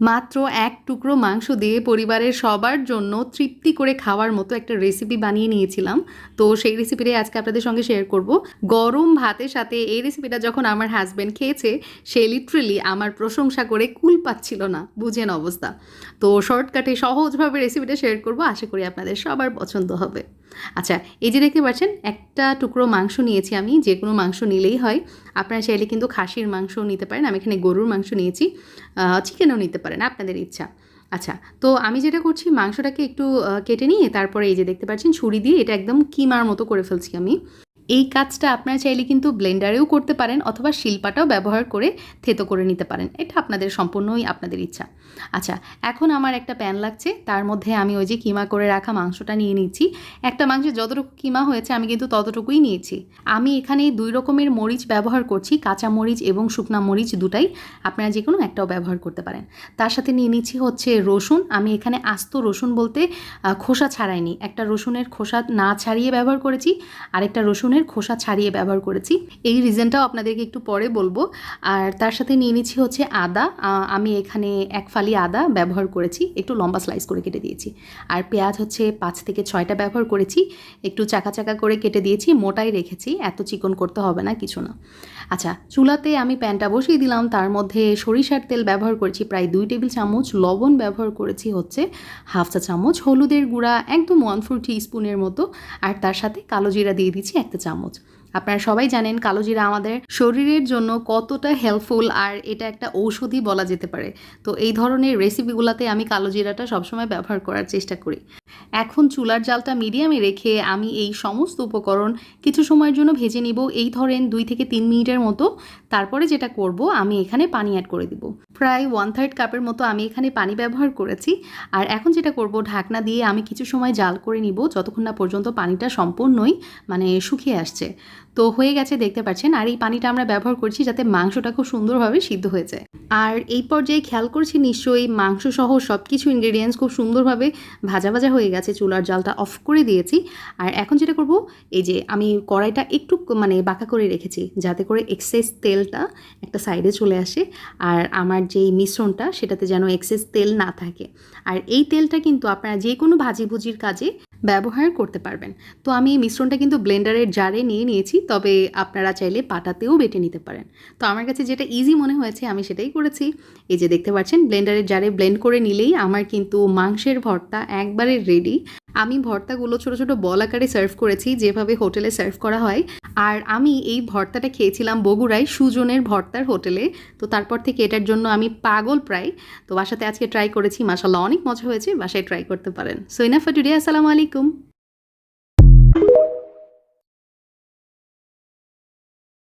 মাত্র এক টুকরো মাংস দিয়ে পরিবারের সবার জন্য তৃপ্তি করে খাওয়ার মতো একটা রেসিপি বানিয়ে নিয়েছিলাম। তো সেই রেসিপিটাই আজকে আপনাদের সঙ্গে শেয়ার করব। গরম ভাতের সাথে এই রেসিপিটা যখন আমার হাজব্যান্ড খেয়েছে, সে লিটারেলি আমার প্রশংসা করে কুল পাচ্ছিল না, বুঝেন অবস্থা। তো শর্টকাটে সহজভাবে রেসিপিটা শেয়ার করব, আশা করি আপনাদের সবার পছন্দ হবে। আচ্ছা, এই যে দেখতে পাচ্ছেন একটা টুকরো মাংস নিয়েছি আমি, যে কোনো মাংস নিলেই হয়। আপনারা চাইলে কিন্তু খাসির মাংস নিতে পারেন, আমি এখানে গরুর মাংস নিয়েছি, চিকেনও নিতে পারেন, আপনাদের ইচ্ছা। আচ্ছা, তো আমি যেটা করছি, মাংসটাকে একটু কেটে নিয়ে তারপরে এই যে দেখতে পাচ্ছেন ছুরি দিয়ে এটা একদম কিমার মতো করে ফেলছি আমি। এই কাজটা আপনারা চাইলে কিন্তু ব্লেন্ডারেও করতে পারেন অথবা শিলপাটাও ব্যবহার করে থেতো করে নিতে পারেন, এটা আপনাদের সম্পূর্ণই আপনাদের ইচ্ছা। আচ্ছা, এখন আমার একটা প্যান লাগছে, তার মধ্যে আমি ওই যে কিমা করে রাখা মাংসটা নিয়ে নিচ্ছি। একটা মাংসে যতটুকু কিমা হয়েছে আমি কিন্তু ততটুকুই নিয়েছি। আমি এখানে 2 রকমের মরিচ ব্যবহার করছি, কাঁচা মরিচ এবং শুকনা মরিচ দুটাই, আপনারা যে কোনো একটাও ব্যবহার করতে পারেন। তার সাথে নিয়ে নিচ্ছি হচ্ছে রসুন। আমি এখানে আস্ত রসুন বলতে খোসা ছাড়াইনি, একটা রসুনের খোসা না ছাড়িয়ে ব্যবহার করেছি, আরেকটা রসুনের খোসা ছাড়িয়ে ব্যবহার করেছি। এই রিজনটাও আপনাদেরকে একটু পরে বলবো। আর তার সাথে নিয়ে নিচ্ছি হচ্ছে আদা। আমি এখানে 1 ফালি আদা ব্যবহার করেছি, একটু লম্বা স্লাইস করে কেটে দিয়েছি। আর পেঁয়াজ হচ্ছে 5 থেকে 6টা ব্যবহার করেছি, একটু চাকা চাকা করে কেটে দিয়েছি, মোটাই রেখেছি, এত চিকন করতে হবে না, কিছু না। আচ্ছা, চুলাতে আমি প্যানটা বসিয়ে দিলাম, তার মধ্যে সরিষার তেল ব্যবহার করেছি প্রায় 2 টেবিল চামচ, লবণ ব্যবহার করেছি হচ্ছে 1/2 চা চামচ, হলুদের গুঁড়া একদম 1/4 টিস্পুনের মতো, আর তার সাথে কালো জিরা দিয়ে দিচ্ছি 1 চামচ। আপনারা সবাই জানেন কালো জিরা আমাদের শরীরের জন্য কতটা হেল্পফুল, আর এটা একটা ঔষধি বলা যেতে পারে। তো এই ধরনের রেসিপিগুলোতে আমি কালো জিরাটা সবসময় ব্যবহার করার চেষ্টা করি। এখন চুলার জালটা মিডিয়ামে রেখে আমি এই সমস্ত উপকরণ কিছু সময়ের জন্য ভেজে নিব, এই ধরেন 2 থেকে 3 মিনিটের মতো। তারপরে যেটা করব, আমি এখানে পানি অ্যাড করে দিব, প্রায় 1/3 কাপের মতো আমি এখানে পানি ব্যবহার করেছি। আর এখন যেটা করব, ঢাকনা দিয়ে আমি কিছু সময় জাল করে নিব, যতক্ষণ না পর্যন্ত পানিটা সম্পূর্ণই শুকিয়ে আসছে। তো হয়ে গেছে দেখতে পাচ্ছেন। আর এই পানিটা আমরা ব্যবহার করছি যাতে মাংসটা খুব সুন্দরভাবে সিদ্ধ হয়ে যায়। আর এই পর্যায়ে খেয়াল করছি নিশ্চয়ই মাংস সহ সব কিছু ইনগ্রেডিয়েন্টস খুব সুন্দরভাবে ভাজা ভাজা হয়ে গেছে, চুলার জালটা অফ করে দিয়েছি। আর এখন যেটা করব, এই যে আমি কড়াইটা একটু বাঁকা করে রেখেছি, যাতে করে এক্সেস তেলটা একটা সাইডে চলে আসে, আর আমার যেই মিশ্রণটা সেটাতে যেন এক্সেস তেল না থাকে। আর এই তেলটা কিন্তু আপনারা যে কোনো ভাজিভুজির কাজে ব্যবহার করতে পারবেন। তো আমি এই মিশ্রণটা কিন্তু ব্লেন্ডারের জারে নিয়ে নিয়েছি, তবে আপনারা চাইলে পাটাতেও বেটে নিতে পারেন। তো আমার কাছে যেটা ইজি মনে হয়েছে আমি সেটাই করেছি। এই যে দেখতে পাচ্ছেন ব্লেন্ডারের জারে ব্লেন্ড করে নিলেই আমার কিন্তু মাংসের ভর্তা একবারে রেডি। আমি ভর্তাগুলো ছোট ছোট বল আকারে সার্ভ করেছি, যেভাবে হোটেলে সার্ভ করা হয়। আর আমি এই ভর্তাটা খেয়েছিলাম বগুড়ায় সুজনের ভর্তার হোটেলে। তো তারপর থেকে এটার জন্য আমি পাগল প্রায়। তো বাসাতে আজকে ট্রাই করেছি, মাশাআল্লাহ অনেক মজা হয়েছে, বাসায় ট্রাই করতে পারেন। সো ইনাফ ফর টুডে, আসসালামু আলাইকুম।